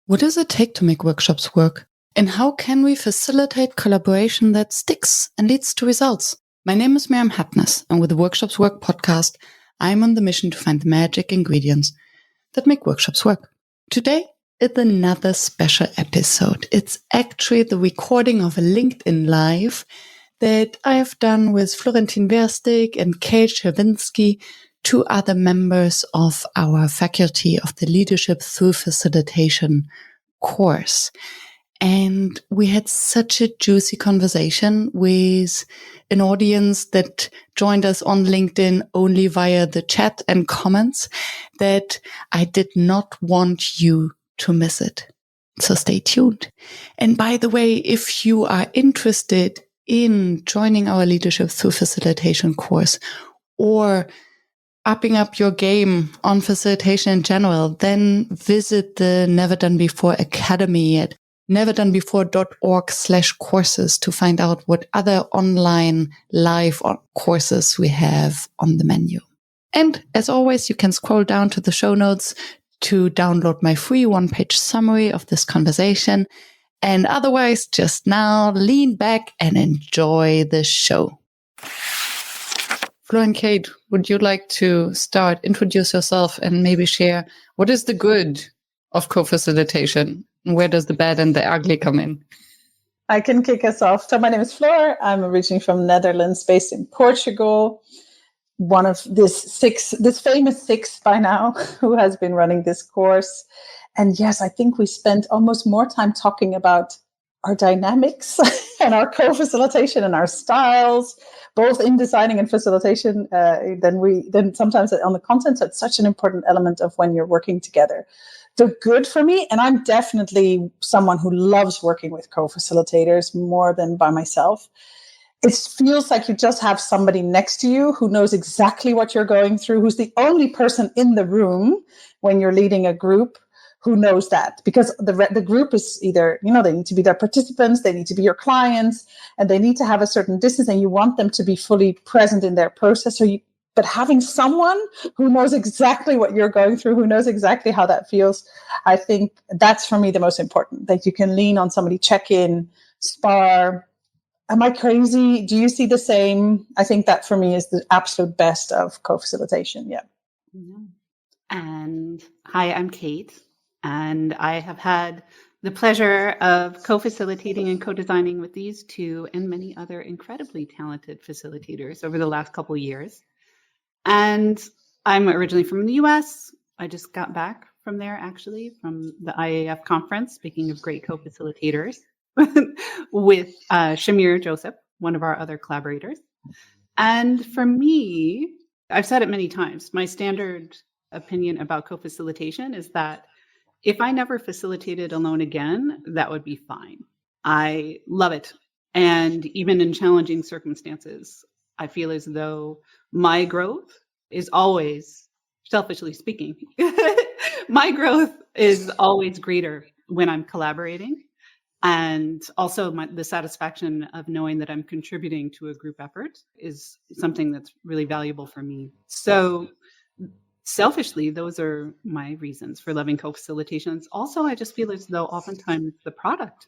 What does it take to make workshops work? And how can we facilitate collaboration that sticks and leads to results? My name is Miriam Hartness, and with the Workshops Work podcast, I'm on the mission to find the magic ingredients that make workshops work. Today, it's another special episode. It's actually the recording of a LinkedIn Live that I've done with Florentine Versteeg and Cate Czerwinski, two other members of our faculty of the Leadership Through Facilitation course. And we had such a juicy conversation with an audience that joined us on LinkedIn only via the chat and comments that I did not want you to miss it. So stay tuned. And by the way, if you are interested in joining our Leadership Through Facilitation course or upping up your game on facilitation in general, then visit the NeverDoneBefore Academy at neverdonebefore.org/courses to find out what other online live courses we have on the menu. And as always, you can scroll down to the show notes to download my free one-page summary of this conversation. And otherwise, just now lean back and enjoy the show. Flo and Cate, would you like to start, introduce yourself, and maybe share what is the good of co-facilitation? Where does the bad and the ugly come in? I can kick us off. So my name is Flor. I'm originally from Netherlands, based in Portugal. One of this famous six by now, who has been running this course. And yes, I think we spent almost more time talking about our dynamics and our co-facilitation and our styles, both in designing and facilitation, than sometimes on the content. So it's such an important element of when you're working together. They're good for me, and I'm definitely someone who loves working with co-facilitators more than by myself. It feels like you just have somebody next to you who knows exactly what you're going through, who's the only person in the room when you're leading a group who knows that, because the group is either, they need to be their participants, they need to be your clients, and they need to have a certain distance, and you want them to be fully present in their process. But having someone who knows exactly what you're going through, who knows exactly how that feels, I think that's for me the most important, that you can lean on somebody, check in, spar. Am I crazy? Do you see the same? I think that for me is the absolute best of co-facilitation. Yeah. And hi, I'm Cate. And I have had the pleasure of co-facilitating and co-designing with these two and many other incredibly talented facilitators over the last couple of years. And I'm originally from the US. I just got back from there, actually, from the IAF conference, speaking of great co-facilitators, with Shamir Joseph, one of our other collaborators. And for me, I've said it many times, my standard opinion about co-facilitation is that if I never facilitated alone again, that would be fine. I love it. And even in challenging circumstances, I feel as though my growth is always, selfishly speaking, my growth is always greater when I'm collaborating. And also the satisfaction of knowing that I'm contributing to a group effort is something that's really valuable for me. So selfishly, those are my reasons for loving co-facilitations. Also, I just feel as though oftentimes the product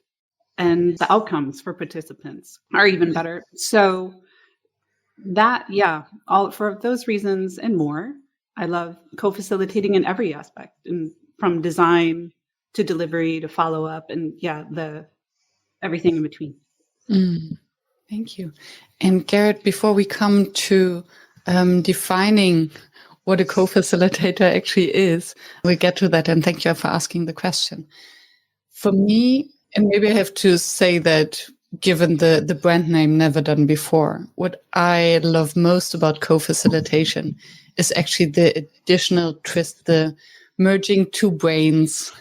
and the outcomes for participants are even better. So that, all for those reasons and more, I love co-facilitating in every aspect, and from design to delivery to follow up, and the everything in between. Thank you. And Garrett, before we come to defining what a co-facilitator actually is, we'll get to that, and thank you for asking the question. For me, and maybe I have to say that given the brand name Never Done Before, what I love most about co-facilitation is actually the additional twist, the merging two brains,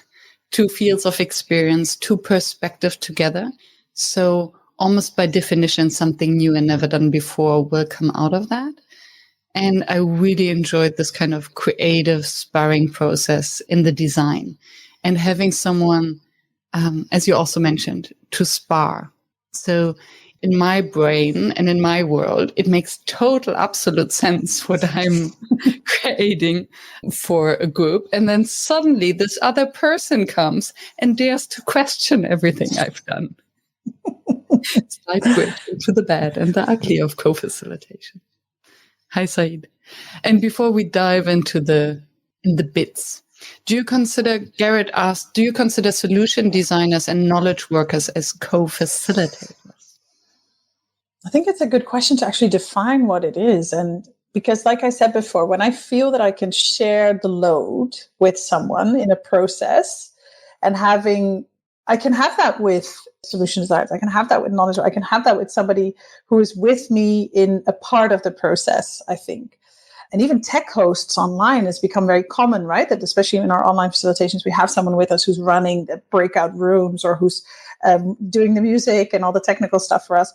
two fields of experience, two perspectives together. So almost by definition, something new and never done before will come out of that. And I really enjoyed this kind of creative sparring process in the design and having someone, as you also mentioned, to spar. So in my brain and in my world, it makes total absolute sense what I'm creating for a group. And then suddenly this other person comes and dares to question everything I've done. It's like bridge into the bad and the ugly of co-facilitation. Hi, Said. And before we dive into the bits, Garrett asked, do you consider solution designers and knowledge workers as co-facilitators? I think it's a good question to actually define what it is. And because like I said before, when I feel that I can share the load with someone in a process and I can have that with solution designers, I can have that with knowledge, I can have that with somebody who is with me in a part of the process, I think. And even tech hosts online has become very common, right? That especially in our online facilitations, we have someone with us who's running the breakout rooms or who's doing the music and all the technical stuff for us.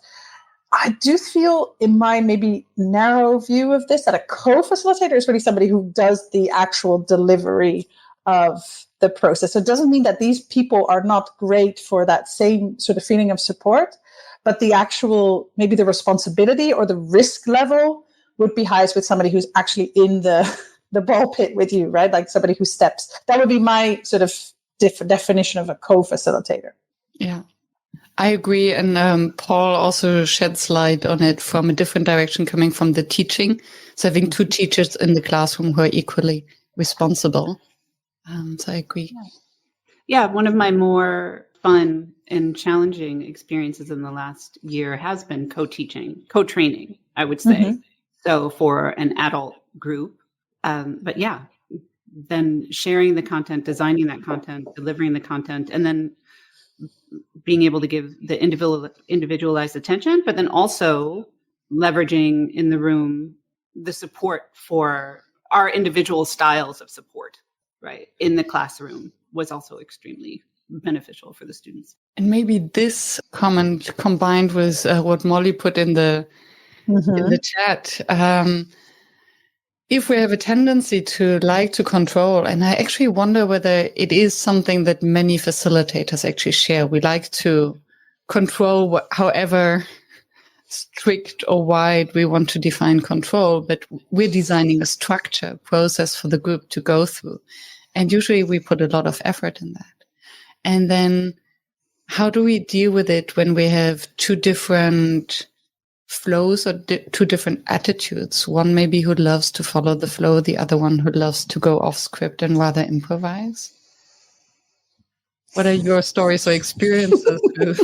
I do feel in my maybe narrow view of this that a co-facilitator is really somebody who does the actual delivery of the process. So it doesn't mean that these people are not great for that same sort of feeling of support, but the actual, maybe the responsibility or the risk level would be highest with somebody who's actually in the ball pit with you, right? Like somebody who steps. That would be my sort of definition of a co-facilitator. Yeah, I agree. And Paul also sheds light on it from a different direction coming from the teaching. So having two teachers in the classroom who are equally responsible. So I agree. Yeah, one of my more fun and challenging experiences in the last year has been co-training, I would say. Mm-hmm. So for an adult group, but yeah, then sharing the content, designing that content, delivering the content, and then being able to give the individualized attention, but then also leveraging in the room the support for our individual styles of support, right, in the classroom was also extremely beneficial for the students. And maybe this comment combined with what Molly put in the chat, if we have a tendency to like to control, and I actually wonder whether it is something that many facilitators actually share. We like to control however strict or wide we want to define control, but we're designing a structure, process for the group to go through. And usually we put a lot of effort in that. And then how do we deal with it when we have two different flows or two different attitudes? One maybe who loves to follow the flow, the other one who loves to go off script and rather improvise. What are your stories or experiences with?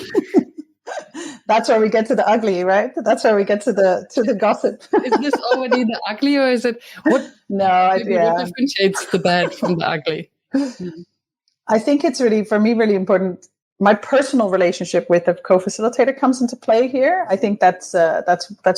That's where we get to the ugly, right? That's where we get to the gossip. Is this already the ugly, or is it what? No, what differentiates the bad from the ugly? I think it's really, for me, really important. My personal relationship with a co-facilitator comes into play here. I think that's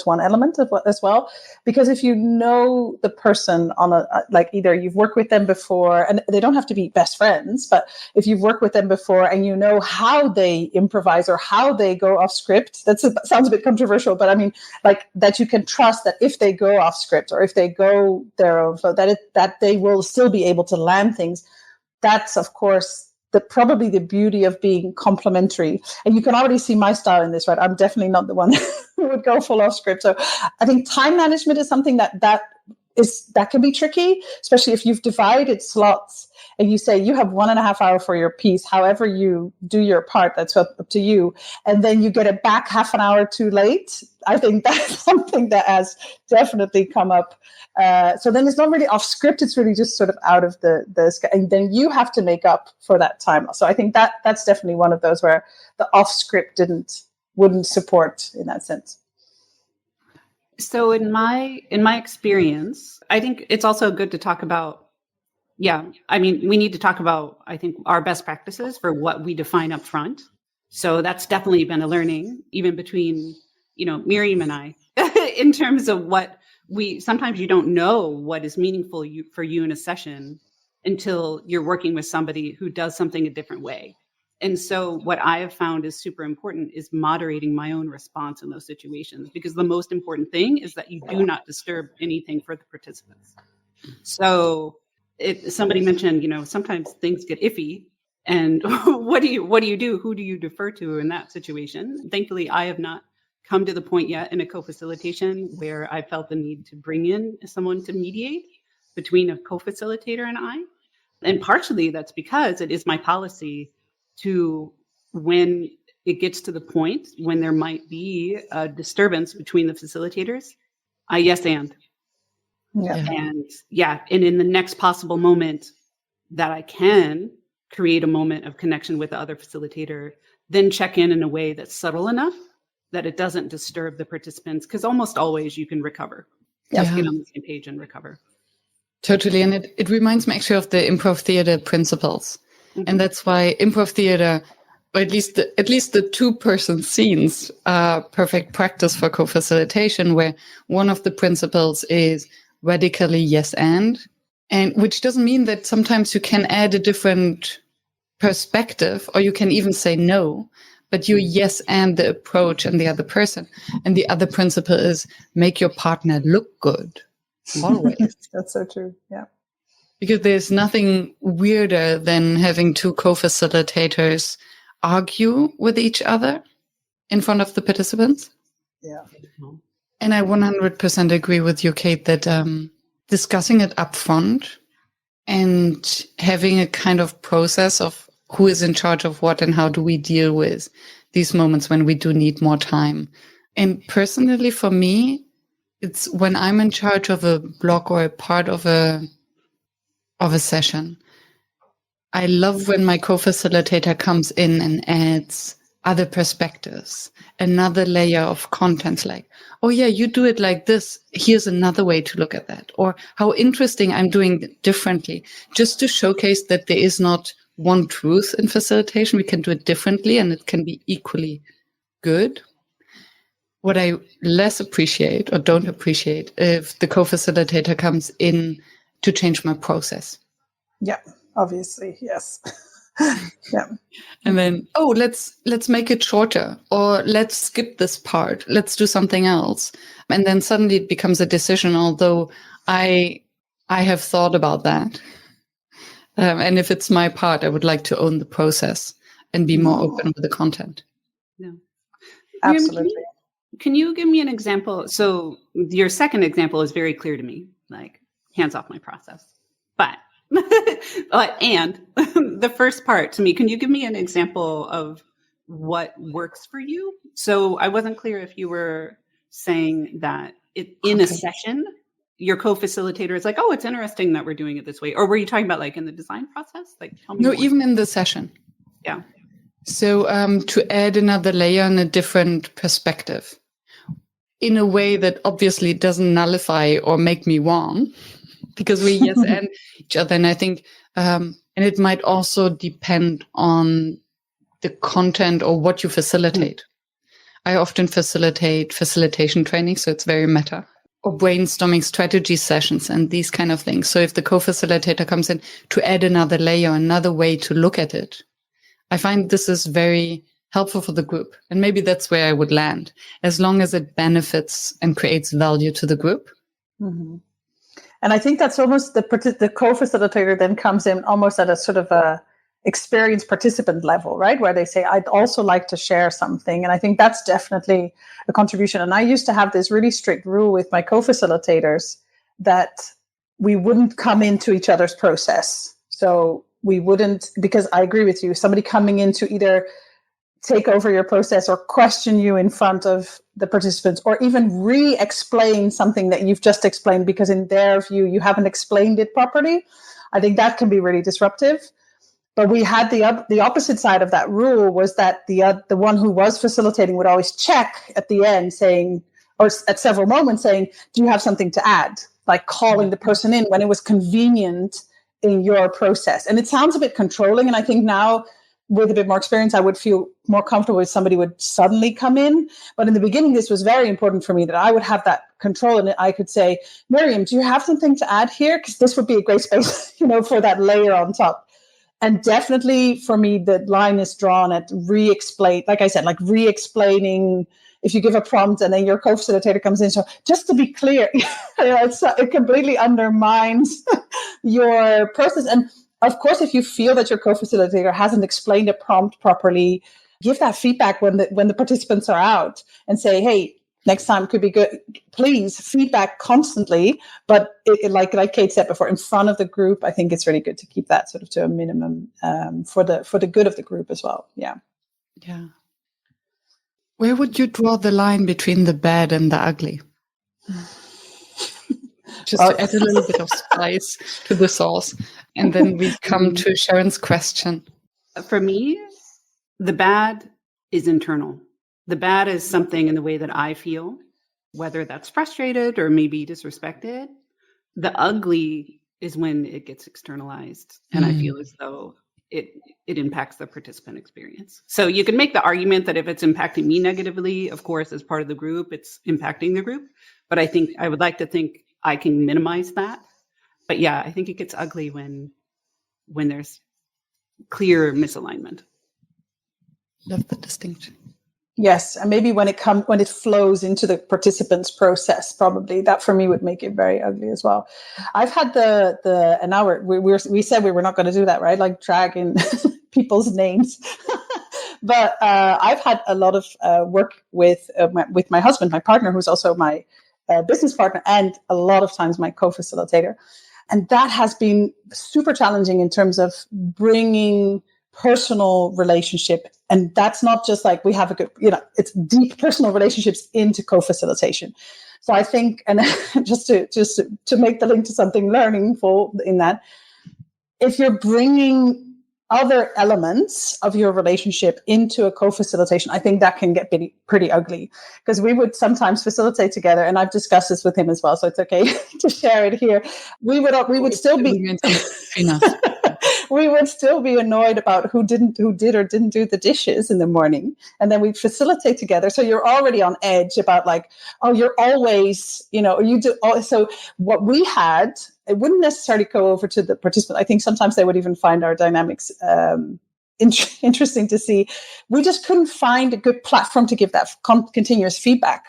one element of as well, because if you know the person on like either you've worked with them before, and they don't have to be best friends, but if you've worked with them before and you know how they improvise or how they go off script, sounds a bit controversial, but I mean, like that you can trust that if they go off script or if they go their own flow, that they will still be able to land things. That's of course probably the beauty of being complementary. And you can already see my style in this, right? I'm definitely not the one who would go full off script. So I think time management is something that can be tricky, especially if you've divided slots and you say you have 1.5 hours for your piece, however you do your part, that's up to you. And then you get it back half an hour too late. I think that's something that has definitely come up. So then it's not really off script. It's really just sort of out of the and then you have to make up for that time. So I think that's definitely one of those where the off script wouldn't support in that sense. So in my experience, I think it's also good to talk about, I mean, we need to talk about, I think, our best practices for what we define up front. So that's definitely been a learning, even between, Miriam and I, in terms of what sometimes you don't know what is meaningful for you in a session until you're working with somebody who does something a different way. And so what I have found is super important is moderating my own response in those situations, because the most important thing is that you do not disturb anything for the participants. So somebody mentioned, sometimes things get iffy, and what do you do? Who do you defer to in that situation? Thankfully, I have not come to the point yet in a co-facilitation where I felt the need to bring in someone to mediate between a co-facilitator and I. And partially that's because it is my policy to, when it gets to the point when there might be a disturbance between the facilitators, I yes and. And in the next possible moment that I can create a moment of connection with the other facilitator, then check in a way that's subtle enough that it doesn't disturb the participants, because almost always you can recover. Just get on the same page and recover. Totally. And it reminds me actually of the improv theater principles. Mm-hmm. And that's why improv theater, or at least the two-person scenes, are perfect practice for co-facilitation, where one of the principles is radically yes and which doesn't mean that sometimes you can add a different perspective, or you can even say no, but you yes and the approach and the other person. And the other principle is make your partner look good. Always. That's so true. Yeah. Because there's nothing weirder than having two co-facilitators argue with each other in front of the participants. Yeah. And I 100% agree with you, Cate, that discussing it up front and having a kind of process of who is in charge of what and how do we deal with these moments when we do need more time. And personally, for me, it's when I'm in charge of a block or a part of a session. I love when my co-facilitator comes in and adds other perspectives, another layer of content, like, oh yeah, you do it like this. Here's another way to look at that. Or how interesting, I'm doing it differently, just to showcase that there is not one truth in facilitation. We can do it differently and it can be equally good. What I less appreciate or don't appreciate if the co-facilitator comes in to change my process. Yeah, obviously, yes. Yeah. And then, let's make it shorter, or let's skip this part. Let's do something else. And then suddenly it becomes a decision, although I have thought about that. And if it's my part, I would like to own the process and be more open with the content. Yeah. Absolutely. Can you give me an example? So your second example is very clear to me, like hands off my process. But and the first part to me, can you give me an example of what works for you? So I wasn't clear if you were saying that in a session, your co-facilitator is like, oh, it's interesting that we're doing it this way. Or were you talking about like in the design process? Like, tell me. No, even in the session. Yeah. So to add another layer and a different perspective in a way that obviously doesn't nullify or make me wrong, because we yes and each other. And I think, and it might also depend on the content or what you facilitate. I often facilitate facilitation training, so it's very meta, or brainstorming strategy sessions and these kind of things. So if the co-facilitator comes in to add another layer, another way to look at it, I find this is very helpful for the group. And maybe that's where I would land, as long as it benefits and creates value to the group. Mm-hmm. And I think that's almost the co-facilitator then comes in almost at a sort of a experienced participant level, right? Where they say, I'd also like to share something. And I think that's definitely a contribution. And I used to have this really strict rule with my co-facilitators that we wouldn't come into each other's process. So we wouldn't, because I agree with you, somebody coming in to either take over your process or question you in front of the participants, or even re-explain something that you've just explained because in their view, you haven't explained it properly. I think that can be really disruptive. But we had the opposite side of that rule was that the one who was facilitating would always check at the end saying, or at several moments saying, do you have something to add? Like calling the person in when it was convenient in your process. And it sounds a bit controlling. And I think now, with a bit more experience, I would feel more comfortable if somebody would suddenly come in. But in the beginning, this was very important for me that I would have that control. And I could say, Miriam, do you have something to add here? Because this would be a great space, for that layer on top. And definitely for me, the line is drawn at re-explain, like I said, like re-explaining if you give a prompt and then your co-facilitator comes in. So just to be clear, it completely undermines your process. And of course, if you feel that your co-facilitator hasn't explained a prompt properly, give that feedback when the participants are out and say, hey, next time could be good. Please feedback constantly. But like Cate said before, in front of the group, I think it's really good to keep that sort of to a minimum for the good of the group as well. Yeah. Yeah. Where would you draw the line between the bad and the ugly? Just to add a little bit of spice to the sauce. And then we come to Sharon's question. For me, the bad is internal. The bad is something in the way that I feel, whether that's frustrated or maybe disrespected. The ugly is when it gets externalized. And I feel as though it impacts the participant experience. So you can make the argument that if it's impacting me negatively, of course, as part of the group, it's impacting the group. But I would like to think I can minimize that. But yeah, I think it gets ugly when there's clear misalignment. Love the distinction. Yes, and maybe when it flows into the participants' process, probably that for me would make it very ugly as well. I've had and now we said we were not going to do that, right? Like drag in people's names, but I've had a lot of work with my husband, my partner, who's also my business partner, and a lot of times my co-facilitator, and that has been super challenging in terms of bringing personal relationship. And that's not just like we have a good, it's deep personal relationships into co-facilitation. So I think, and just to make the link to something learningful in that, if you're bringing other elements of your relationship into a co-facilitation, I think that can get pretty ugly, because we would sometimes facilitate together, and I've discussed this with him as well, so it's okay to share it here. We would still be we would still be annoyed about who did or didn't do the dishes in the morning, and then we'd facilitate together. So you're already on edge about like, oh, you're always, you do. So what we had, it wouldn't necessarily go over to the participant. I think sometimes they would even find our dynamics interesting to see. We just couldn't find a good platform to give that continuous feedback.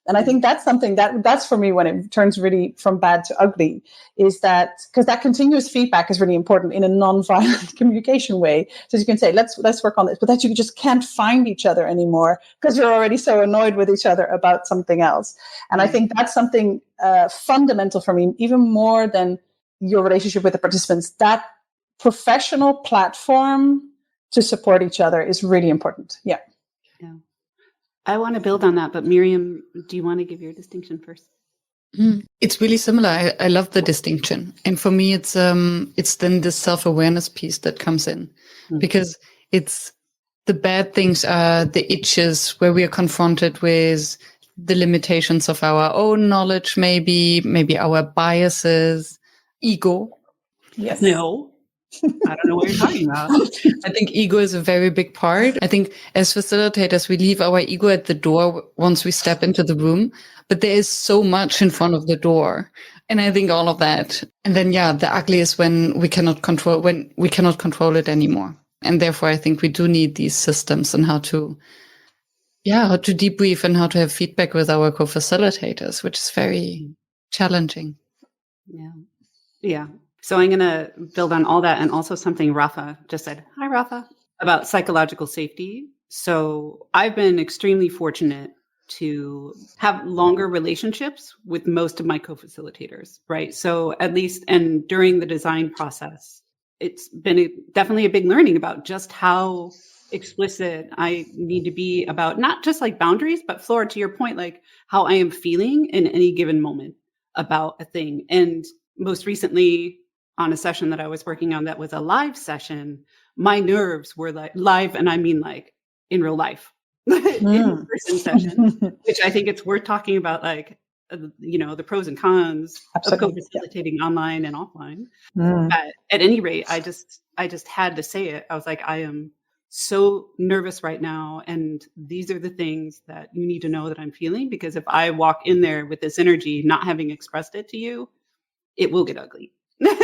And I think that's something that's for me when it turns really from bad to ugly, is that because that continuous feedback is really important in a non-violent communication way. So you can say, let's work on this, but that you just can't find each other anymore because you're already so annoyed with each other about something else. And I think that's something fundamental for me, even more than your relationship with the participants. That professional platform to support each other is really important. Yeah. Yeah. I want to build on that, but Miriam, do you want to give your distinction first? It's really similar. I love the distinction. And for me, it's then this self-awareness piece that comes in, because it's the bad things are the itches where we are confronted with the limitations of our own knowledge, maybe our biases, ego. Yes. No. I don't know what you're talking about. I think ego is a very big part. I think as facilitators, we leave our ego at the door once we step into the room, but there is so much in front of the door. And I think all of that. And then, the ugly is when we cannot control it anymore. And therefore, I think we do need these systems and how to debrief and how to have feedback with our co-facilitators, which is very challenging. Yeah. Yeah. So I'm going to build on all that, and also something Rafa just said. Hi, Rafa. About psychological safety. So I've been extremely fortunate to have longer relationships with most of my co-facilitators, right? So at least, and during the design process, it's been definitely a big learning about just how explicit I need to be about not just like boundaries, but Flora, to your point, like how I am feeling in any given moment about a thing. And most recently, on a session that I was working on that was a live session, my nerves were like live, and I mean like in real life, in person session, which I think it's worth talking about, like, the pros and cons of co-facilitating online and offline. But at any rate, I just had to say it. I was like, I am so nervous right now, and these are the things that you need to know that I'm feeling, because if I walk in there with this energy, not having expressed it to you, it will get ugly.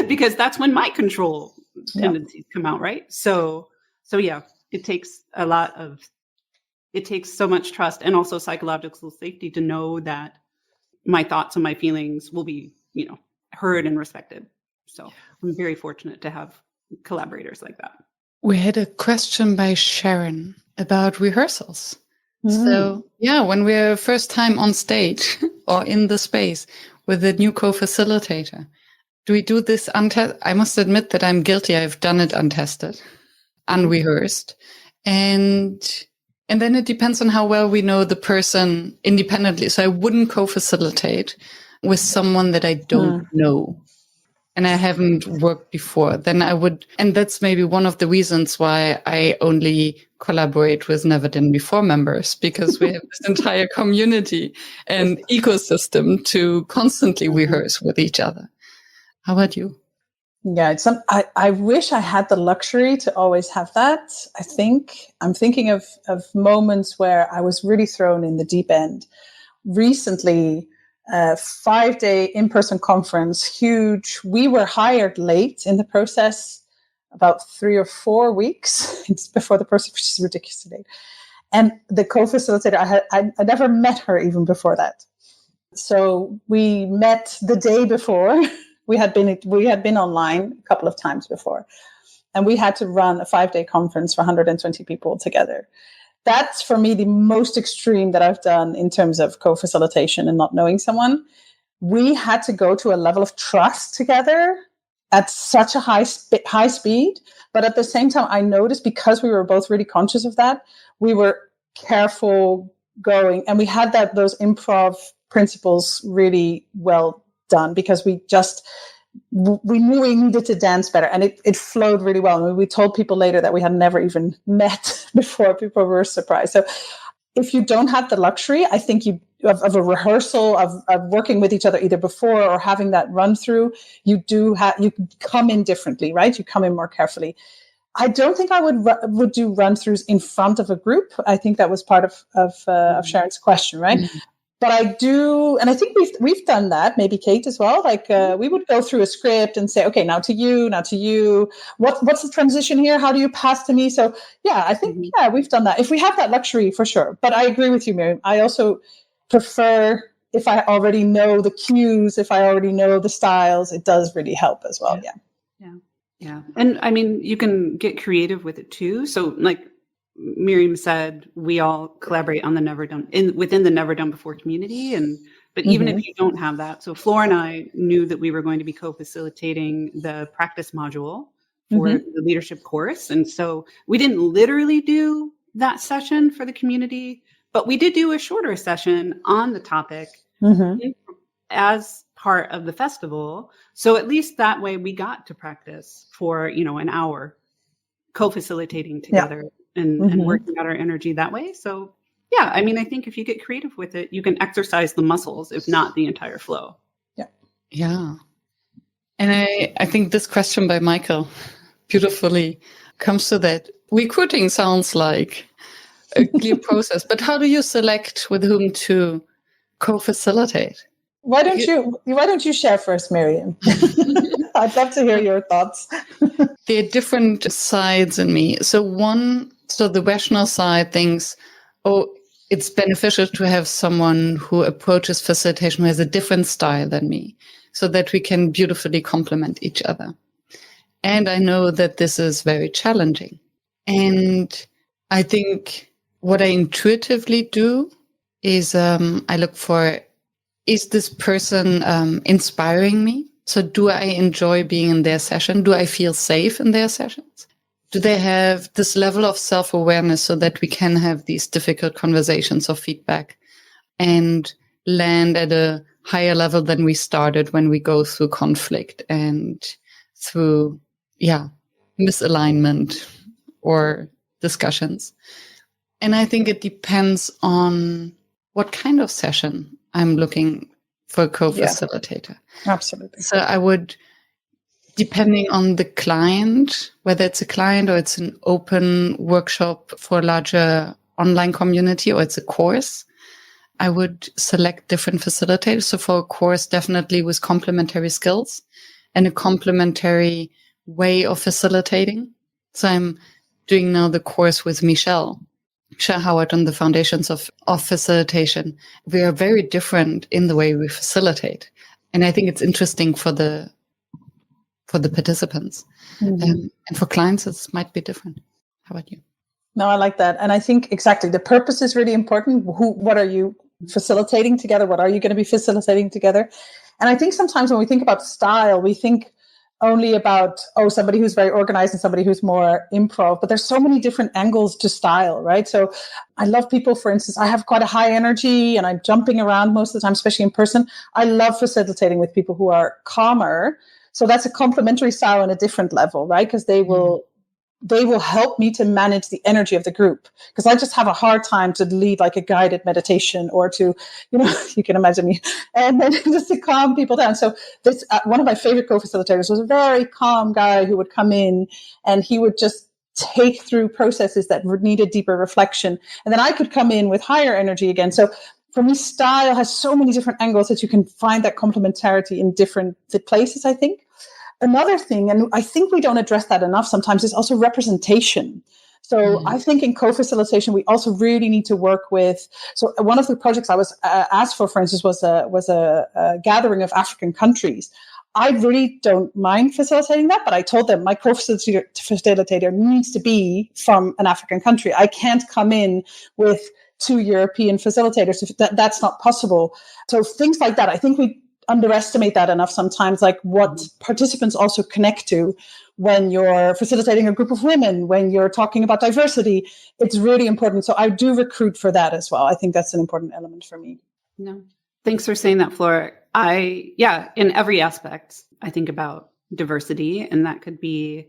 Because that's when my control tendencies come out, right? So yeah, it takes so much trust and also psychological safety to know that my thoughts and my feelings will be, heard and respected. So I'm very fortunate to have collaborators like that. We had a question by Sharon. about rehearsals. So, yeah, when we're first time on stage or in the space with a new co-facilitator, do we do this untested? I must admit that I'm guilty. I've done it untested, unrehearsed. And then it depends on how well we know the person independently. So I wouldn't co-facilitate with someone that I don't know and I haven't worked before. Then I would, and that's maybe one of the reasons why I only collaborate with NeverDoneBefore members, because we have this entire community and ecosystem to constantly rehearse with each other. How about you? Yeah, I wish I had the luxury to always have that. I'm thinking of moments where I was really thrown in the deep end. Recently, 5-day in-person conference, huge. We were hired late in the process, about 3 or 4 weeks before the person, which is ridiculous late. And the co-facilitator, I never met her even before that. So we met the day before. We had been online a couple of times before, and we had to run a 5-day conference for 120 people together. That's for me the most extreme that I've done in terms of co-facilitation and not knowing someone. We had to go to a level of trust together at such a high speed, but at the same time, I noticed, because we were both really conscious of that, we were careful going, and we had those improv principles really well done, because we knew we needed to dance better, and it flowed really well. And we told people later that we had never even met before. People were surprised. So if you don't have the luxury, I think of a rehearsal of working with each other either before or having that run through, you come in differently, right? You come in more carefully. I don't think I would do run throughs in front of a group. I think that was part of Sharon's question, right? Mm-hmm. But I do, and I think we've done that, maybe Cate as well. Like we would go through a script and say, okay, now to you. What's the transition here? How do you pass to me? So yeah, I think we've done that. If we have that luxury, for sure. But I agree with you, Miriam. I also prefer if I already know the cues, if I already know the styles. It does really help as well. Yeah. And I mean, you can get creative with it too. So like Miriam said, we all collaborate on the within the NeverDoneBefore community. But even if you don't have that, so Flora and I knew that we were going to be co-facilitating the practice module for the leadership course. And so we didn't literally do that session for the community, but we did do a shorter session on the topic as part of the festival. So at least that way we got to practice for, an hour co-facilitating together. Yeah. And working out our energy that way. So yeah, I mean, I think if you get creative with it, you can exercise the muscles, if not the entire flow. Yeah. And I think this question by Michael beautifully comes to that. Recruiting sounds like a clear process, but how do you select with whom to co-facilitate? Why don't you share first, Miriam? I'd love to hear your thoughts. There are different sides in me. So the rational side thinks, it's beneficial to have someone who approaches facilitation who has a different style than me, so that we can beautifully complement each other. And I know that this is very challenging. And I think what I intuitively do is I look for, is this person inspiring me? So do I enjoy being in their session? Do I feel safe in their sessions? Do they have this level of self-awareness so that we can have these difficult conversations of feedback and land at a higher level than we started when we go through conflict and through, misalignment or discussions? And I think it depends on what kind of session I'm looking for a co-facilitator. Yeah, absolutely. So I would, depending on the client, whether it's a client or it's an open workshop for a larger online community or it's a course, I would select different facilitators. So for a course, definitely with complementary skills and a complementary way of facilitating. So I'm doing now the course with Michelle Howard on the foundations of facilitation. We are very different in the way we facilitate. And I think it's interesting for the participants. And for clients, it might be different. How about you? No, I like that. And I think exactly the purpose is really important. What are you facilitating together? What are you going to be facilitating together? And I think sometimes when we think about style, we think only about, somebody who's very organized and somebody who's more improv, but there's so many different angles to style, right? So I love people, for instance, I have quite a high energy and I'm jumping around most of the time, especially in person. I love facilitating with people who are calmer. So that's a complementary style on a different level, right? Because they will help me to manage the energy of the group, because I just have a hard time to lead like a guided meditation or to, you can imagine me, and then just to calm people down. So this, one of my favorite co-facilitators was a very calm guy who would come in and he would just take through processes that needed deeper reflection. And then I could come in with higher energy again. So for me, style has so many different angles that you can find that complementarity in different places, I think. Another thing, and I think we don't address that enough sometimes, is also representation. So I think in co-facilitation, we also really need to work with. So one of the projects I was asked for instance, was a gathering of African countries. I really don't mind facilitating that, but I told them my co-facilitator needs to be from an African country. I can't come in with 2 European facilitators. That's not possible. So things like that, I think we underestimate that enough sometimes, like what participants also connect to when you're facilitating a group of women, when you're talking about diversity. It's really important. So I do recruit for that as well. I think that's an important element for me. No, thanks for saying that, Flora. In every aspect, I think about diversity, and that could be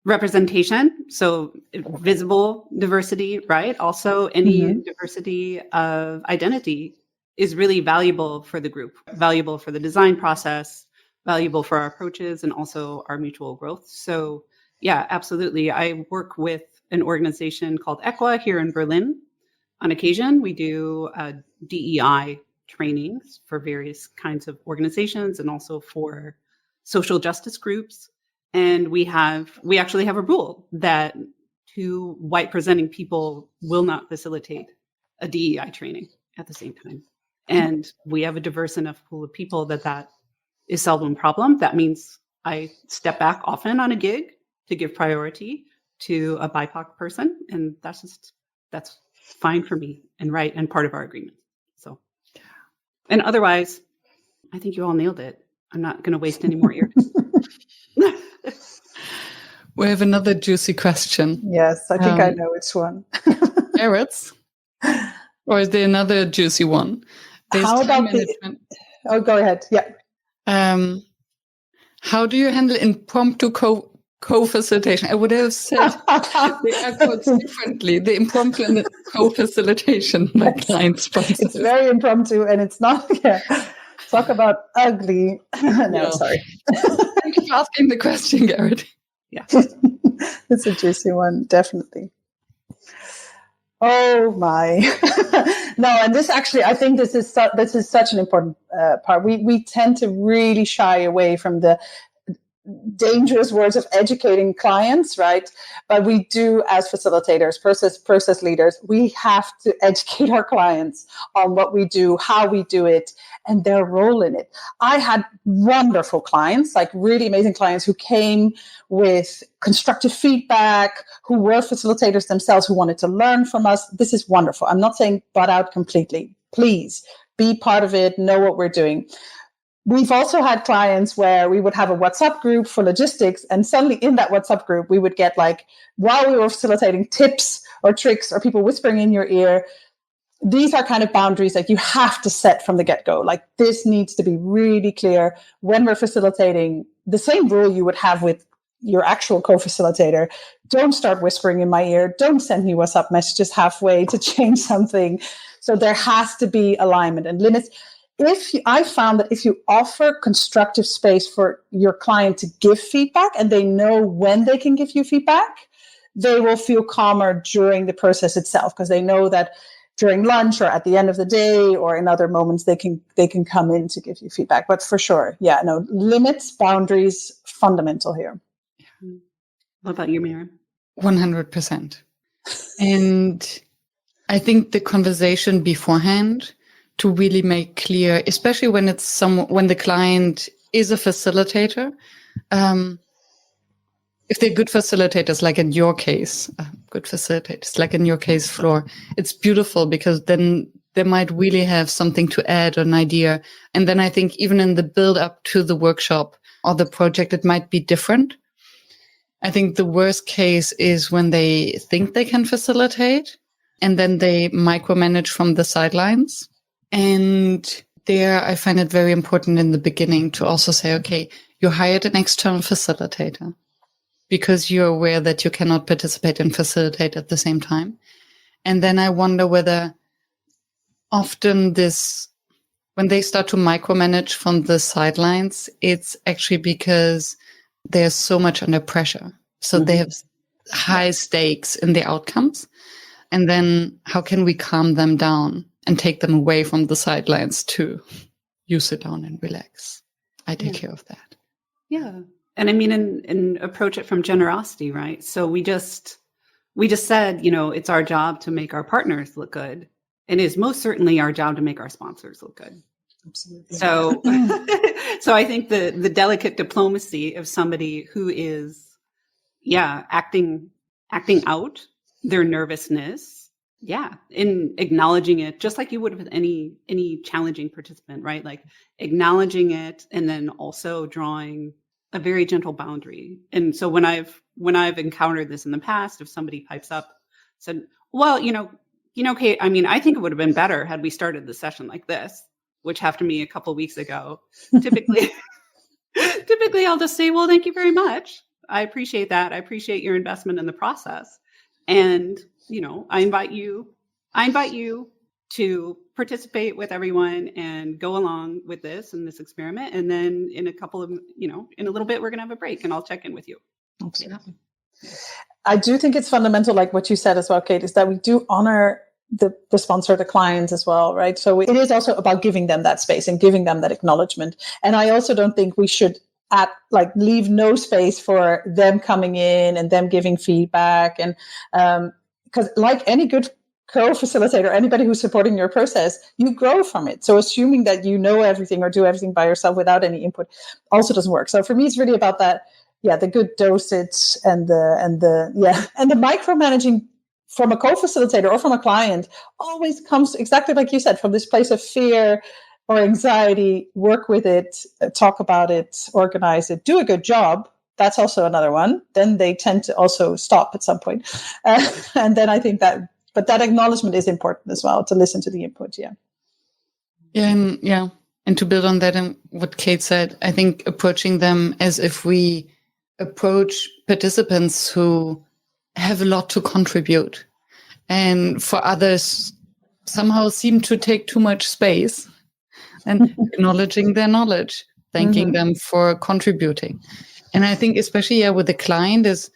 representation. So visible diversity, right? Also any diversity of identity is really valuable for the group, valuable for the design process, valuable for our approaches, and also our mutual growth. So yeah, absolutely. I work with an organization called EQUA here in Berlin. On occasion, we do DEI trainings for various kinds of organizations and also for social justice groups. And we actually have a rule that 2 white presenting people will not facilitate a DEI training at the same time. And we have a diverse enough pool of people that is seldom a problem. That means I step back often on a gig to give priority to a BIPOC person. And that's fine for me and right and part of our agreement. So, and otherwise, I think you all nailed it. I'm not going to waste any more ears. We have another juicy question. Yes, I think I know which one. Garrett's? Or is there another juicy one? How about go ahead. Yeah. How do you handle impromptu co-facilitation? I would have said the air quotes differently. The impromptu and the co-facilitation, my client sponsors. It's very impromptu and it's not, talk about ugly. No, sorry. Thank you for asking the question, Garrett. Yeah. It's a juicy one, definitely. Oh my. No, and this actually, I think this is such an important part. We tend to really shy away from the dangerous words of educating clients, right? But we do, as facilitators, process leaders, we have to educate our clients on what we do, how we do it, and their role in it. I had wonderful clients, like really amazing clients who came with constructive feedback, who were facilitators themselves, who wanted to learn from us. This is wonderful. I'm not saying butt out completely. Please be part of it, know what we're doing. We've also had clients where we would have a WhatsApp group for logistics, and suddenly in that WhatsApp group, we would get, like, while we were facilitating, tips or tricks or people whispering in your ear. These are kind of boundaries that you have to set from the get-go. Like, this needs to be really clear when we're facilitating. The same rule you would have with your actual co-facilitator. Don't start whispering in my ear. Don't send me WhatsApp messages halfway to change something. So there has to be alignment and limits. I found that if you offer constructive space for your client to give feedback and they know when they can give you feedback, they will feel calmer during the process itself, because they know that during lunch or at the end of the day or in other moments they can come in to give you feedback. But for sure, limits, boundaries, fundamental here. What about you, Miriam? 100%. And I think the conversation beforehand to really make clear, especially when it's when the client is a facilitator, if they're good facilitators, like in your case, good facilitators, like in your case, Flor. It's beautiful because then they might really have something to add, an idea. And then I think even in the build up to the workshop or the project, it might be different. I think the worst case is when they think they can facilitate and then they micromanage from the sidelines. And there I find it very important in the beginning to also say, okay, you hired an external facilitator because you're aware that you cannot participate and facilitate at the same time. And then I wonder whether often when they start to micromanage from the sidelines, it's actually because they're so much under pressure. So they have high stakes in the outcomes. And then how can we calm them down and take them away from the sidelines to you sit down and relax? I take care of that. Yeah. And I mean, and approach it from generosity, right? So we just said, it's our job to make our partners look good. And it is most certainly our job to make our sponsors look good. Absolutely. So, so I think the delicate diplomacy of somebody who is, acting out their nervousness, in acknowledging it, just like you would with any challenging participant, right? Like acknowledging it and then also drawing a very gentle boundary. And so when I've encountered this in the past, if somebody pipes up, said, well, Cate, I mean, I think it would have been better had we started the session like this, which happened to me a couple of weeks ago. Typically I'll just say, well, thank you very much. I appreciate that. I appreciate your investment in the process. And, I invite you to participate with everyone and go along with this experiment. And then in a little bit, we're going to have a break and I'll check in with you. Absolutely. I do think it's fundamental, like what you said as well, Cate, is that we do honor the sponsor, the clients as well, right? So it is also about giving them that space and giving them that acknowledgement. And I also don't think we should leave no space for them coming in and them giving feedback. And because like any good co-facilitator, anybody who's supporting your process, you grow from it. So assuming that you know everything or do everything by yourself without any input also doesn't work. So for me, it's really about that. Yeah, the good dosage and the micromanaging from a co-facilitator or from a client always comes exactly like you said, from this place of fear or anxiety. Work with it, talk about it, organize it, do a good job. That's also another one. Then they tend to also stop at some point. And then I think that acknowledgement is important as well, to listen to the input. Yeah. And to build on that and what Cate said, I think approaching them as if we approach participants who have a lot to contribute and for others somehow seem to take too much space, and acknowledging their knowledge, thanking them for contributing. And I think especially with the client is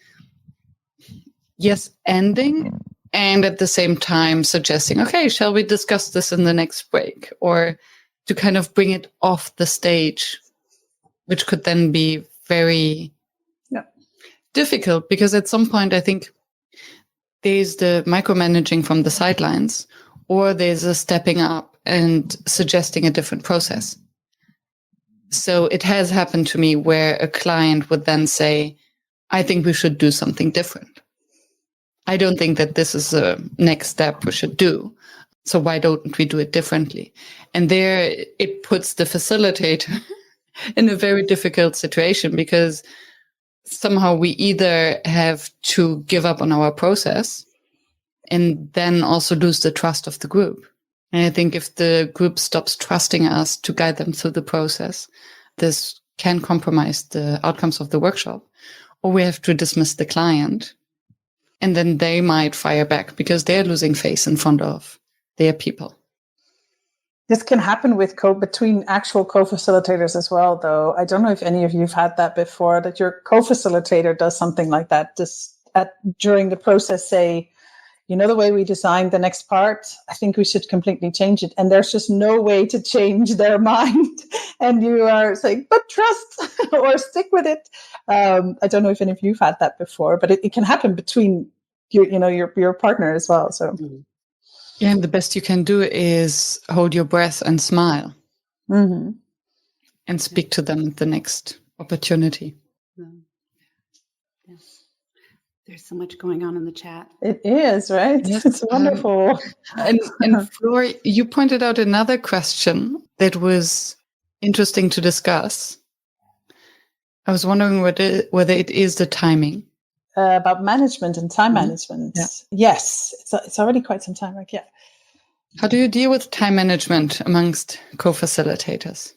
ending and at the same time suggesting, okay, shall we discuss this in the next break, or to kind of bring it off the stage, which could then be very difficult, because at some point I think there's the micromanaging from the sidelines, or there's a stepping up and suggesting a different process. So it has happened to me where a client would then say, I think we should do something different. I don't think that this is the next step we should do. So why don't we do it differently? And there it puts the facilitator in a very difficult situation, because somehow we either have to give up on our process and then also lose the trust of the group. And I think if the group stops trusting us to guide them through the process, this can compromise the outcomes of the workshop, or we have to dismiss the client. And then they might fire back because they're losing face in front of their people. This can happen between actual co-facilitators as well, though. I don't know if any of you have had that before, that your co-facilitator does something like that. During the process, say, the way we designed the next part, I think we should completely change it. And there's just no way to change their mind. And you are saying, but trust or stick with it. I don't know if any of you have had that before, but it can happen between your partner as well. So. Yeah, and the best you can do is hold your breath and smile and speak to them at the next opportunity. There's so much going on in the chat. It is, right? Yes, It's wonderful. And Flor, you pointed out another question that was interesting to discuss. I was wondering whether it is the timing. About management and time management. Yeah. Yes, it's already quite some time. Like, yeah. How do you deal with time management amongst co-facilitators?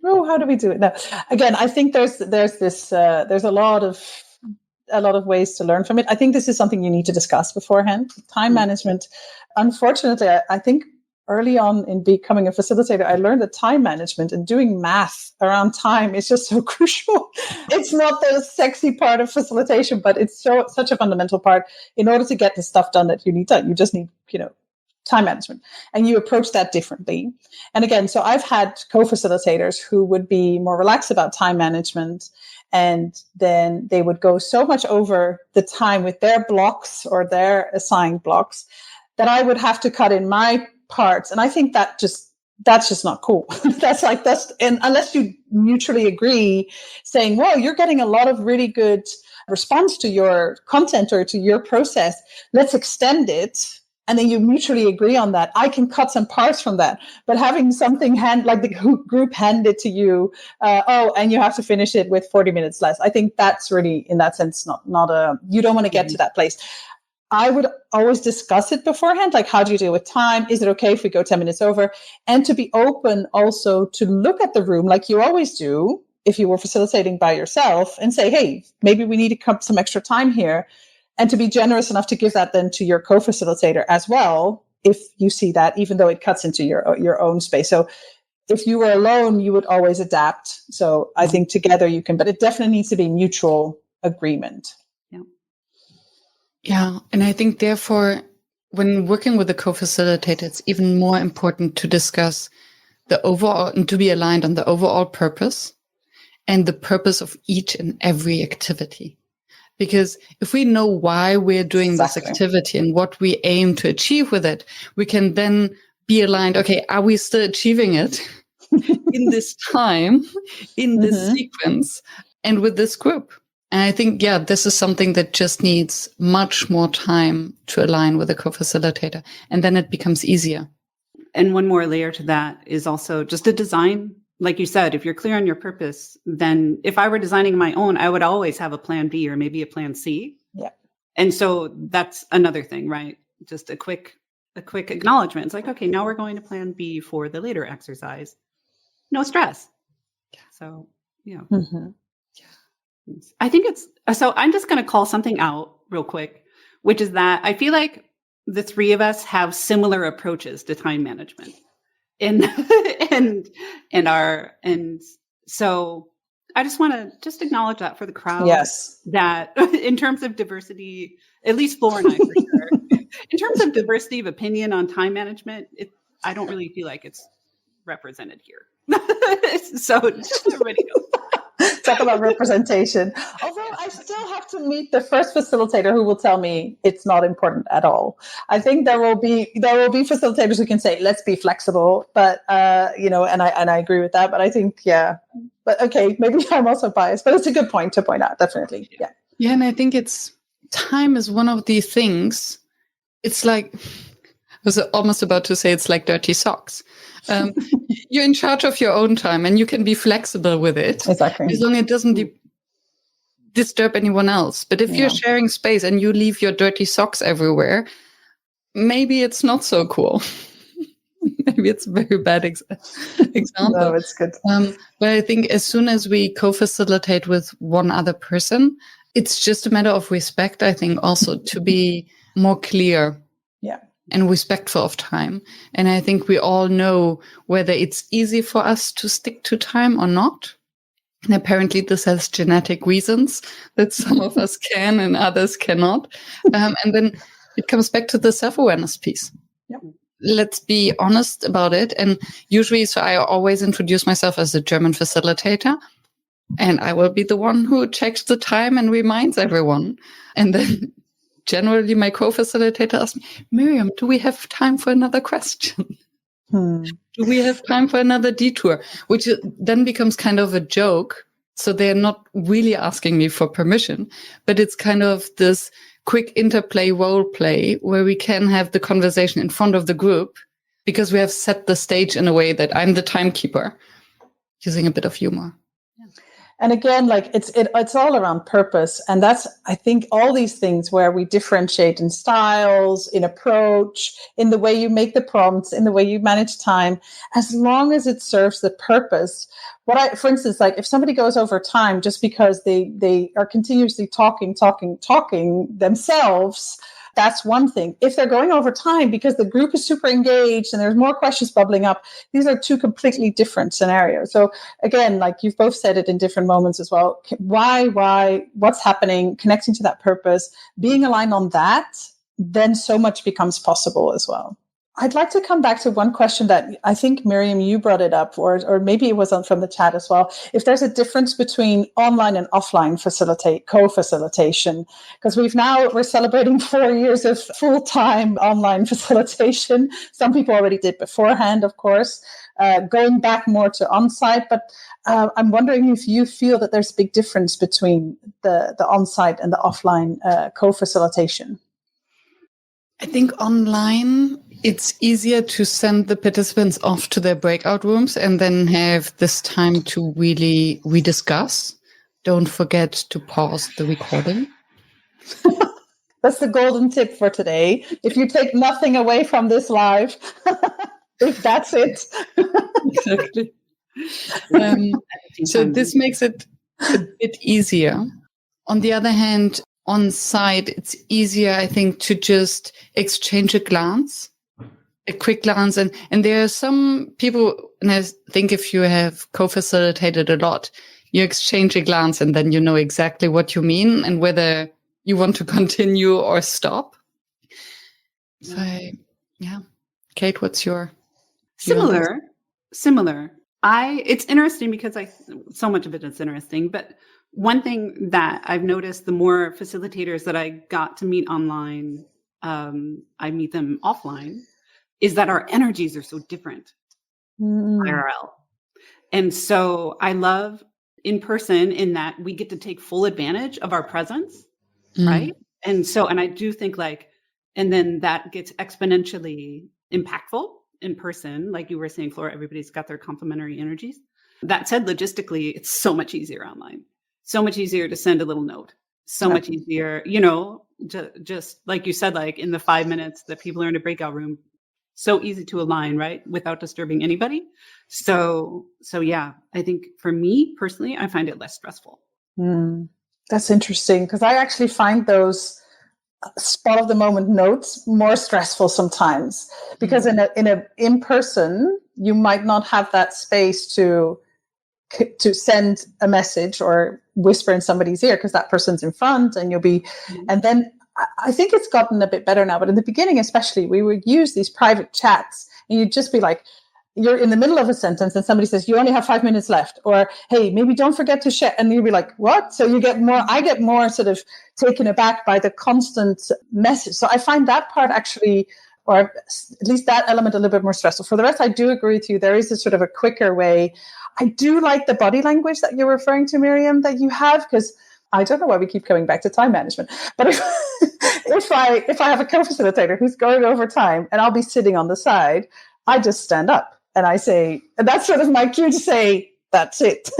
Oh, how do we do it? No, again, I think there's a lot of ways to learn from it. I think this is something you need to discuss beforehand. Time management. Unfortunately, I think early on in becoming a facilitator, I learned that time management and doing math around time is just so crucial. It's not the sexy part of facilitation, but it's such a fundamental part. In order to get the stuff done that you need done, you just need, time management, and you approach that differently. And again, so I've had co-facilitators who would be more relaxed about time management, and then they would go so much over the time with their blocks or their assigned blocks that I would have to cut in my parts. And I think that's just not cool. And unless you mutually agree saying, well, you're getting a lot of really good response to your content or to your process, let's extend it. And then you mutually agree on that. I can cut some parts from that, but having something like the group hand it to you, and you have to finish it with 40 minutes less. I think that's really, in that sense, you don't want to get to that place. I would always discuss it beforehand. Like, how do you deal with time? Is it okay if we go 10 minutes over? And to be open also to look at the room like you always do if you were facilitating by yourself and say, hey, maybe we need to cut some extra time here. And to be generous enough to give that then to your co-facilitator as well, if you see that, even though it cuts into your own space. So if you were alone, you would always adapt. So I think together you can, but it definitely needs to be mutual agreement. Yeah. And I think therefore, when working with a co-facilitator, it's even more important to discuss the overall and to be aligned on the overall purpose and the purpose of each and every activity. Because if we know why we're doing this activity and what we aim to achieve with it, we can then be aligned. Okay, are we still achieving it in this time, in this sequence, and with this group? And I think, this is something that just needs much more time to align with a co-facilitator. And then it becomes easier. And one more layer to that is also just a design. Like you said, if you're clear on your purpose, then if I were designing my own, I would always have a plan B or maybe a plan C. Yeah. And so that's another thing, right? Just a quick acknowledgement. It's like, okay, now we're going to plan B for the later exercise. No stress. So, I think so I'm just going to call something out real quick, which is that I feel like the three of us have similar approaches to time management. And so I just want to just acknowledge that for the crowd. Yes. That in terms of diversity, at least Flor and I for sure, in terms of diversity of opinion on time management, I don't really feel like it's represented here. So just so everybody knows. Talk about representation. Although I still have to meet the first facilitator who will tell me it's not important at all. I think there will be facilitators who can say, let's be flexible, but and I agree with that. But I think, but okay, maybe I'm also biased, but it's a good point to point out, definitely. Yeah. Yeah, and I think time is one of the things. It's like, I was almost about to say it's like dirty socks. You're in charge of your own time and you can be flexible with it. Exactly. As long as it doesn't disturb anyone else. But if you're sharing space and you leave your dirty socks everywhere, maybe it's not so cool. Maybe it's a very bad example. No, it's good. But I think as soon as we co-facilitate with one other person, it's just a matter of respect, I think, also to be more clear. Yeah. And respectful of time. And I think we all know whether it's easy for us to stick to time or not. And apparently this has genetic reasons that some of us can and others cannot. And then it comes back to the self-awareness piece. Yep. Let's be honest about it. And usually, so I always introduce myself as a German facilitator. And I will be the one who checks the time and reminds everyone. And then generally, my co-facilitator asks me, Miriam, do we have time for another question? Do we have time for another detour? Which then becomes kind of a joke So they're not really asking me for permission, but it's kind of this quick interplay role play where we can have the conversation in front of the group because we have set the stage in a way that I'm the timekeeper, using a bit of humor. And again, like it's all around purpose. And that's, I think, all these things where we differentiate in styles, in approach, in the way you make the prompts, in the way you manage time, as long as it serves the purpose. For instance, like if somebody goes over time just because they are continuously talking themselves, that's one thing. If they're going over time because the group is super engaged and there's more questions bubbling up, these are two completely different scenarios. So again, like you've both said it in different moments as well. Why, what's happening, connecting to that purpose, being aligned on that, then so much becomes possible as well. I'd like to come back to one question that I think, Miriam, you brought it up, or maybe it was from the chat as well. If there's a difference between online and offline co-facilitation, because we're celebrating 4 years of full-time online facilitation. Some people already did beforehand, of course, going back more to on-site. But I'm wondering if you feel that there's a big difference between the on-site and the offline co-facilitation. I think online, it's easier to send the participants off to their breakout rooms and then have this time to really rediscuss. Don't forget to pause the recording. That's the golden tip for today. If you take nothing away from this live, if that's it. Exactly. So this makes it a bit easier. On the other hand, on site, it's easier, I think, to just exchange a quick glance. And there are some people, and I think if you have co-facilitated a lot, you exchange a glance and then you know exactly what you mean and whether you want to continue or stop. So, yeah. Cate, what's your... Similar. It's interesting because so much of it is interesting, but one thing that I've noticed, the more facilitators that I got to meet online, I meet them offline, is that our energies are so different IRL. And so I love in person in that we get to take full advantage of our presence, right? And I do think and then that gets exponentially impactful in person. Like you were saying, Flora, everybody's got their complementary energies. That said, logistically, it's so much easier online. So much easier to send a little note. So much easier, just like you said, like in the 5 minutes that people are in a breakout room, so easy to align, right? Without disturbing anybody. So yeah, I think for me personally, I find it less stressful. That's interesting because I actually find those spot of the moment notes more stressful sometimes because in person, you might not have that space to send a message or whisper in somebody's ear because that person's in front and you'll be, and then I think it's gotten a bit better now, but in the beginning, especially, we would use these private chats and you'd just be like, you're in the middle of a sentence and somebody says, you only have 5 minutes left, or, hey, maybe don't forget to share. And you'd be like, what? So I get more sort of taken aback by the constant message. So I find that part actually, or at least that element a little bit more stressful. For the rest, I do agree with you. There is a sort of a quicker way. I do like the body language that you're referring to, Miriam, that you have, because I don't know why we keep coming back to time management. But if I have a co-facilitator who's going over time and I'll be sitting on the side, I just stand up and I say, and that's sort of my cue to say, that's it.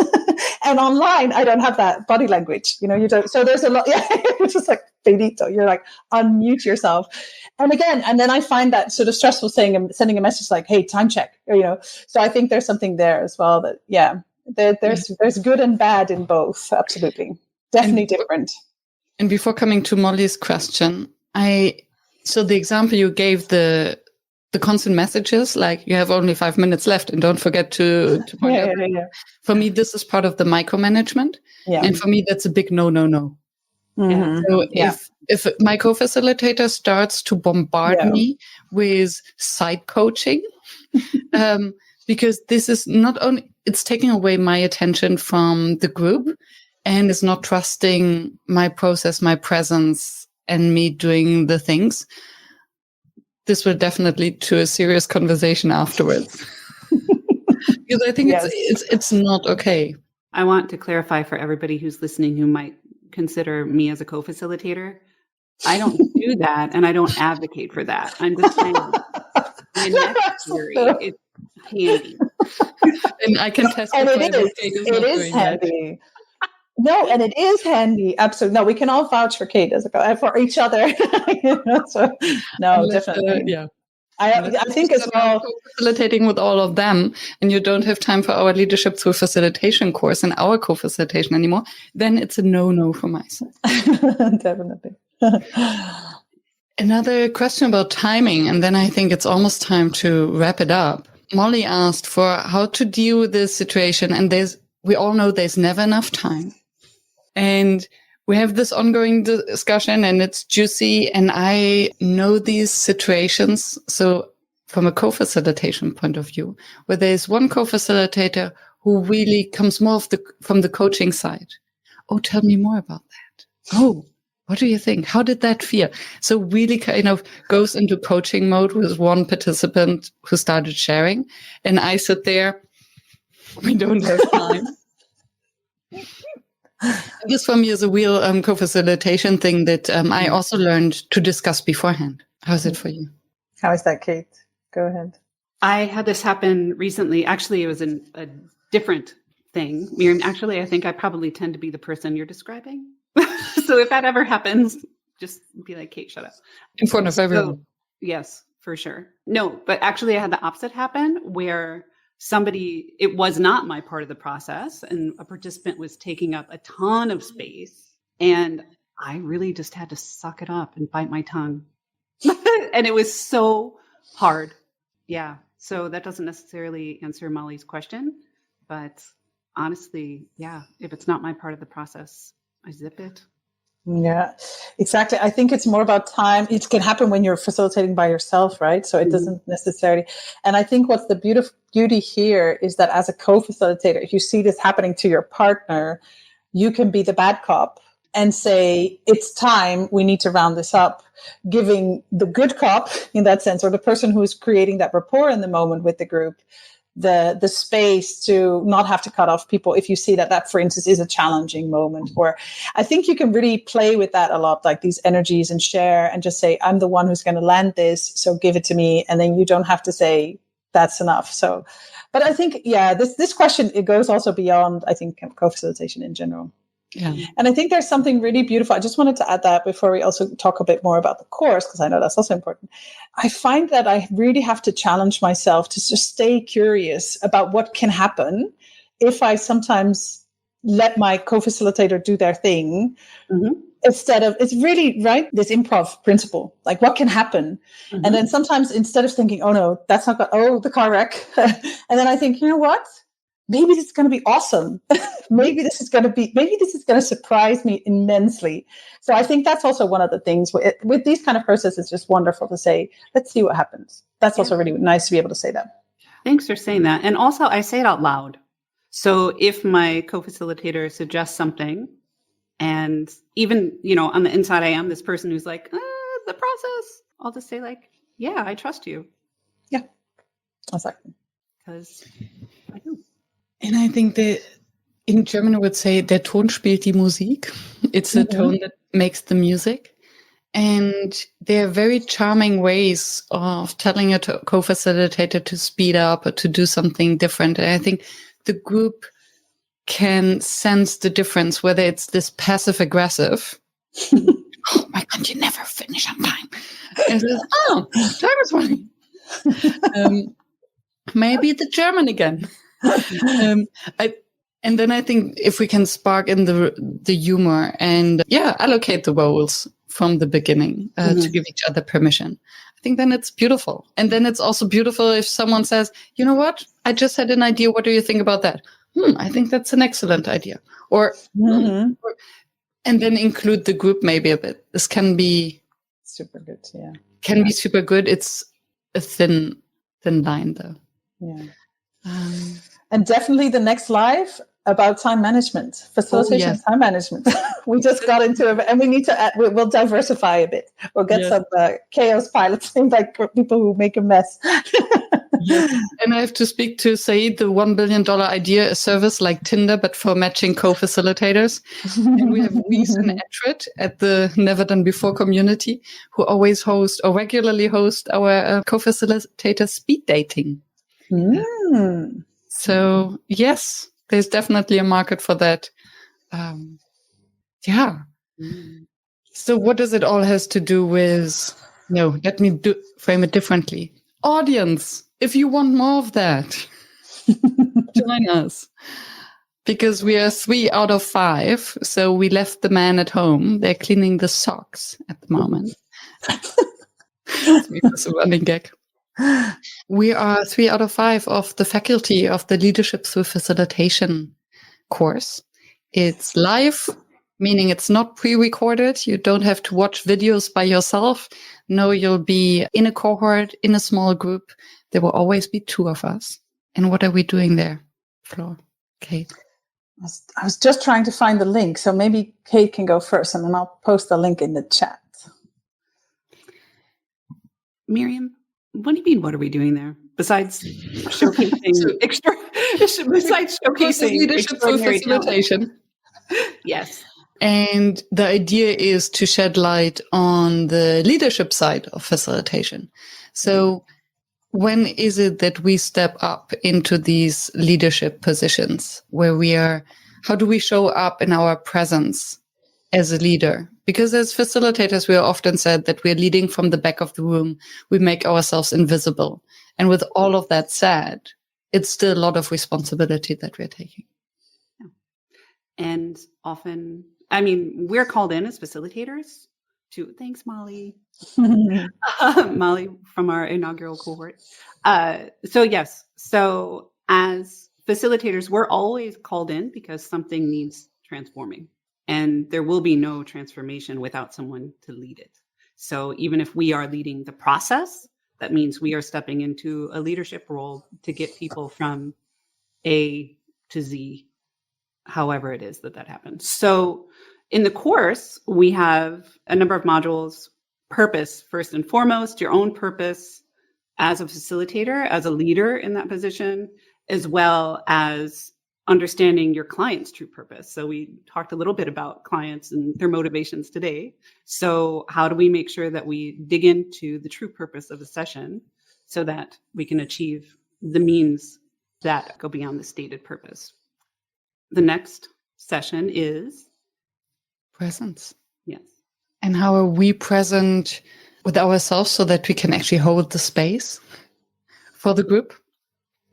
And online, I don't have that body language. You don't. So there's a lot. Yeah, it's just like, finito. You're like, unmute yourself. And then I find that sort of stressful sending a message like, hey, time check. So I think there's something there as well that, there's good and bad in both. Absolutely. Definitely different. And before coming to Molly's question, so the example you gave, the constant messages, like you have only 5 minutes left and don't forget to point out. Yeah. For me, this is part of the micromanagement. Yeah. And for me, that's a big no. Mm-hmm. So if my co-facilitator starts to bombard me with side coaching, because this is not only, it's taking away my attention from the group and is not trusting my process, my presence, and me doing the things, this will definitely lead to a serious conversation afterwards. Because I think it's not okay. I want to clarify for everybody who's listening who might consider me as a co-facilitator. I don't do that, and I don't advocate for that. I'm just saying, in next theory, it's handy. And I can testify and it that is. Cate is It not is doing that. handy. No, and it is handy. Absolutely. No, we can all vouch for Cate as for each other. So, no, Unless, definitely. Yeah. I think as well. Co-facilitating with all of them, and you don't have time for our leadership through facilitation course and our co-facilitation anymore, then it's a no for my side. Definitely. Another question about timing, and then I think it's almost time to wrap it up. Molly asked for how to deal with this situation, and we all know there's never enough time. And we have this ongoing discussion, and it's juicy, and I know these situations. So from a co-facilitation point of view, where there's one co-facilitator who really comes more from the coaching side. Oh, tell me more about that. Oh, what do you think? How did that feel? So really kind of goes into coaching mode with one participant who started sharing. And I sit there, we don't have time. This for me is a real co-facilitation thing that I also learned to discuss beforehand. How's it for you? How is that, Cate? Go ahead. I had this happen recently. Actually, it was a different thing. Miriam, actually, I think I probably tend to be the person you're describing. So if that ever happens, just be like, Cate, shut up. In front of everyone. So, yes, for sure. No, but actually I had the opposite happen where it was not my part of the process, and a participant was taking up a ton of space, and I really just had to suck it up and bite my tongue. And it was so hard. Yeah. So that doesn't necessarily answer Molly's question, but honestly, yeah, if it's not my part of the process, I zip it. Yeah, exactly. I think it's more about time. It can happen when you're facilitating by yourself, right? So it doesn't necessarily. And I think what's the beauty here is that as a co-facilitator, if you see this happening to your partner, you can be the bad cop and say, it's time, we need to round this up, giving the good cop in that sense, or the person who's creating that rapport in the moment with the group, the space to not have to cut off people if you see that, for instance, is a challenging moment. Or I think you can really play with that a lot, like these energies, and share and just say, I'm the one who's going to land this, so give it to me. And then you don't have to say, that's enough. So, but I think, yeah, this question, it goes also beyond, I think, co-facilitation in general. Yeah. And I think there's something really beautiful. I just wanted to add that before we also talk a bit more about the course, because I know that's also important. I find that I really have to challenge myself to just stay curious about what can happen if I sometimes let my co-facilitator do their thing. Instead of, it's really, right, this improv principle, like what can happen. And then sometimes instead of thinking, oh no, that's not good, oh, the car wreck. And then I think, you know what? Maybe this is going to be awesome. Maybe this is going to surprise me immensely. So I think that's also one of the things with these kind of processes. It's just wonderful to say, let's see what happens. That's also really nice to be able to say that. Thanks for saying that. And also I say it out loud. So if my co-facilitator suggests something, and even, on the inside, I am this person who's like, the process, I'll just say like, yeah, I trust you. Yeah, exactly. Because I do. And I think that in German I would say, der Ton spielt die Musik. It's the tone that makes the music. And there are very charming ways of telling a co-facilitator to speed up or to do something different. And I think the group can sense the difference, whether it's this passive aggressive. Oh my God, you never finish on time. And says, oh, time is running. Maybe the German again. And then I think if we can spark in the humor and allocate the roles from the beginning to give each other permission, I think then it's beautiful. And then it's also beautiful if someone says, you know what, I just had an idea. What do you think about that? I think that's an excellent idea. Or and then include the group maybe a bit. This can be super good. Yeah, can be super good. It's a thin line though. Yeah. And definitely the next live about time management, facilitation, time management. We just got into it, and we need to add, we'll diversify a bit. We'll get some chaos pilots, like people who make a mess. Yes. And I have to speak to Saeed, the $1 billion idea, a service like Tinder, but for matching co-facilitators. And we have Reese and Etrit at the NeverDoneBefore community who always host or regularly host our co-facilitator speed dating. Mm. So yes, there's definitely a market for that. Yeah. So what does it all has to do with, let me frame it differently. Audience, if you want more of that, join us. Because we are 3 out of 5. So we left the man at home. They're cleaning the socks at the moment. It's a running gag. We are 3 out of 5 of the faculty of the Leadership Through Facilitation course. It's live, meaning it's not pre-recorded. You don't have to watch videos by yourself. No, you'll be in a cohort, in a small group. There will always be 2 of us. And what are we doing there, Flo? Cate? I was just trying to find the link. So maybe Cate can go first and then I'll post the link in the chat. Miriam, what do you mean, what are we doing there? Besides showcasing leadership through facilitation. Yes. And the idea is to shed light on the leadership side of facilitation. So when is it that we step up into these leadership positions where how do we show up in our presence as a leader? Because as facilitators, we are often said that we're leading from the back of the room. We make ourselves invisible. And with all of that said, it's still a lot of responsibility that we're taking. Yeah. And often, we're called in as facilitators thanks, Molly. Molly from our inaugural cohort. Yes. So as facilitators, we're always called in because something needs transforming. And there will be no transformation without someone to lead it. So even if we are leading the process, that means we are stepping into a leadership role to get people from A to Z, however it is that happens. So in the course, we have a number of modules. Purpose, first and foremost, your own purpose as a facilitator, as a leader in that position, as well as understanding your client's true purpose. So we talked a little bit about clients and their motivations today. So how do we make sure that we dig into the true purpose of a session so that we can achieve the means that go beyond the stated purpose? The next session is presence. Yes. And how are we present with ourselves so that we can actually hold the space for the group?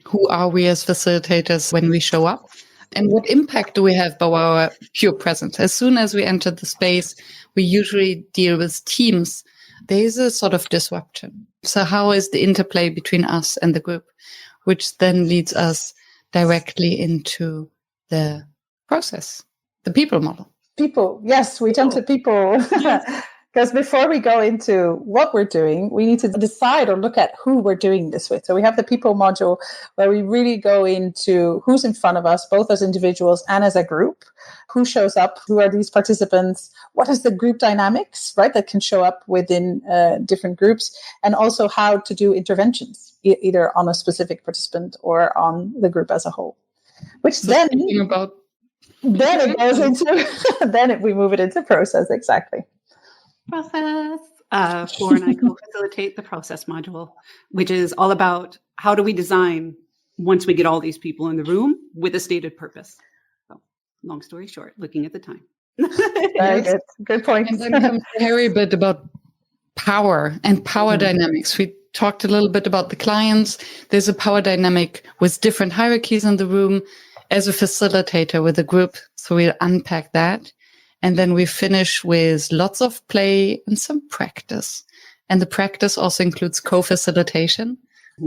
Who are we as facilitators when we show up? And what impact do we have by our pure presence? As soon as we enter the space, we usually deal with teams. There is a sort of disruption. So how is the interplay between us and the group, which then leads us directly into the process, the people model? People. Yes, we jump to people. Because before we go into what we're doing, we need to decide or look at who we're doing this with. So we have the people module where we really go into who's in front of us, both as individuals and as a group. Who shows up? Who are these participants? What is the group dynamics, right, that can show up within different groups? And also how to do interventions, either on a specific participant or on the group as a whole. Which so then it goes into, we move it into process, exactly. Process. Flora and I co-facilitate the process module, which is all about how do we design once we get all these people in the room with a stated purpose. So, long story short, looking at the time. Very good. Good point. And then comes the hairy bit about power and power dynamics. We talked a little bit about the clients. There's a power dynamic with different hierarchies in the room as a facilitator with a group. So we'll unpack that. And then we finish with lots of play and some practice. And the practice also includes co-facilitation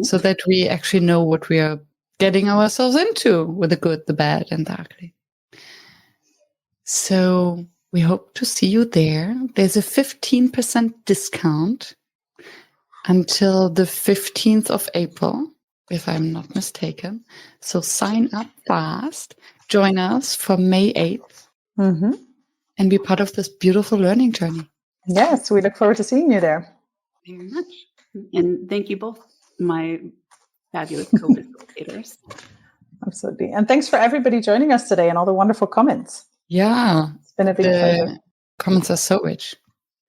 so that we actually know what we are getting ourselves into with the good, the bad, and the ugly. So we hope to see you there. There's a 15% discount until the 15th of April, if I'm not mistaken. So sign up fast. Join us for May 8th. Mm-hmm. And be part of this beautiful learning journey. Yes, we look forward to seeing you there. Very much. And thank you both. My fabulous co-facilitators. Absolutely. And thanks for everybody joining us today and all the wonderful comments. Yeah. It's been a big pleasure. Comments are so rich.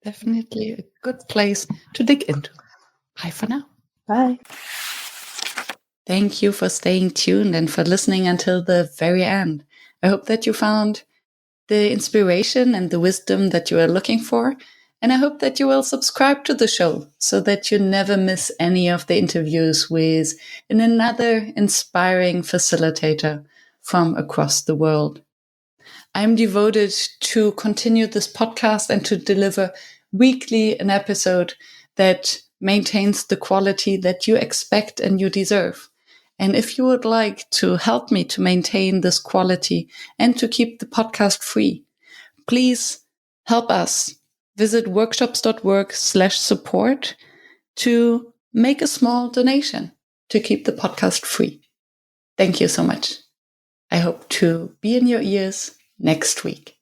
Definitely a good place to dig into. Bye for now. Bye. Thank you for staying tuned and for listening until the very end. I hope that you found the inspiration and the wisdom that you are looking for. And I hope that you will subscribe to the show so that you never miss any of the interviews with another inspiring facilitator from across the world. I'm devoted to continue this podcast and to deliver weekly an episode that maintains the quality that you expect and you deserve. And if you would like to help me to maintain this quality and to keep the podcast free, please help us. Visit workshops.work/support to make a small donation to keep the podcast free. Thank you so much. I hope to be in your ears next week.